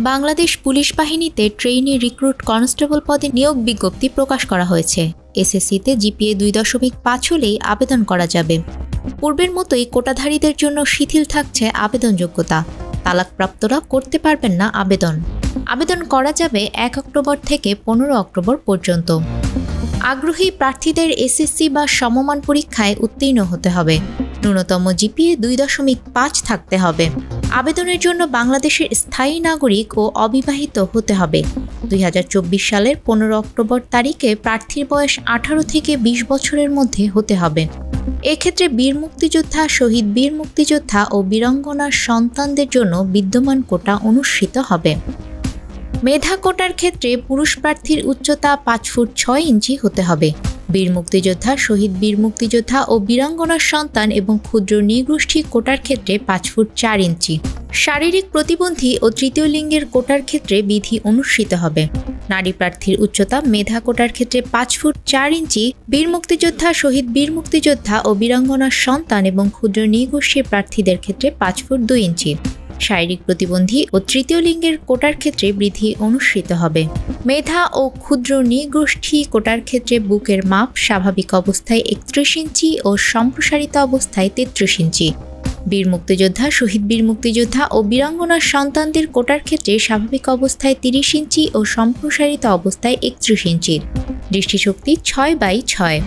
Bangladesh police বাহিনীতে trainee recruit constable পদে নিয়োগ বিজ্ঞপ্তি প্রকাশ করা হয়েছে। এসএসসিতে জিপিএ 2.5 হলেই আবেদন করা যাবে। পূর্বের মতোই কোটাধারীদের জন্য শিথিল থাকছে আবেদন যোগ্যতা। তালাকপ্রাপ্তরা করতে পারবেন না আবেদন। আবেদন করা যাবে 1 অক্টোবর থেকে 15 অক্টোবর পর্যন্ত। আগ্রহী প্রার্থীদের এসএসসি বা সমমান পরীক্ষায় উত্তীর্ণ হতে হবে। ন্যূনতম জিপিএ 2.5 থাকতে হবে। আবেদনের জন্য বাংলাদেশের স্থায়ী নাগরিক ও অবিবাহিত হতে হবে। 2024 সালের 15 অক্টোবর তারিখে প্রার্থীর বয়স 18 থেকে 20 বছরের মধ্যে হতে হবে। এক্ষেত্রে বীর মুক্তিযোদ্ধা, শহীদ বীর মুক্তিযোদ্ধা ও বীরাঙ্গনার সন্তানদের জন্য বিদ্যমান কোটা অনুসৃত হবে। মেধা কোটার ক্ষেত্রে পুরুষ প্রার্থীর উচ্চতা 5 ফুট 6 ইঞ্চি হতে হবে। বীর মুক্তিযোদ্ধা, শহীদ বীর মুক্তিযোদ্ধা ও বীরাঙ্গনার সন্তান এবং ক্ষুদ্র নৃগোষ্ঠী কোটার ক্ষেত্রে 5 ফুট 4 ইঞ্চি। শারীরিক প্রতিবন্ধী ও তৃতীয় লিঙ্গের কোটার ক্ষেত্রে বিধি অনুসৃত হবে। নারী প্রার্থীর উচ্চতা মেধা কোটার ক্ষেত্রে 5 ফুট 4 ইঞ্চি। বীর মুক্তিযোদ্ধা, শহীদ বীর মুক্তিযোদ্ধা ও বীরাঙ্গনার সন্তান এবং ক্ষুদ্র নৃগোষ্ঠী প্রার্থীদের ক্ষেত্রে 5 ফুট 2 ইঞ্চি। শারীরিক প্রতিবন্ধী ও তৃতীয় লিঙ্গের কোটার ক্ষেত্রে বিধি অনুসৃত হবে। মেধা ও ক্ষুদ্র নৃগোষ্ঠী কোটার ক্ষেত্রে বুকের মাপ স্বাভাবিক অবস্থায় 31 ইঞ্চি ও সম্প্রসারিত অবস্থায় 33 ইঞ্চি। বীর মুক্তিযোদ্ধা, শহীদ বীর মুক্তিযোদ্ধা ও বীরাঙ্গনার সন্তানদের কোটার ক্ষেত্রে স্বাভাবিক অবস্থায় 30 ইঞ্চি ও সম্প্রসারিত অবস্থায় 31 ইঞ্চি। দৃষ্টিশক্তি 6/6।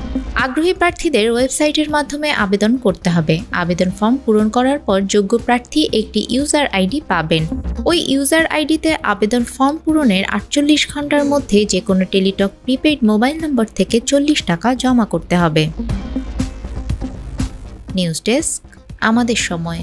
আগ্রহী প্রার্থীদের ওয়েবসাইটের মাধ্যমে আবেদন করতে হবে। আবেদন ফর্ম পূরণ করার পর যোগ্য প্রার্থী একটি ইউজার আইডি পাবেন। ওই ইউজার আইডিতে আবেদন ফর্ম পূরণের 48 ঘন্টার মধ্যে যে কোনো টেলিটক প্রিপেইড মোবাইল নম্বর থেকে 40 টাকা জমা করতে হবে। নিউজ ডেস্ক, আমাদের সময়।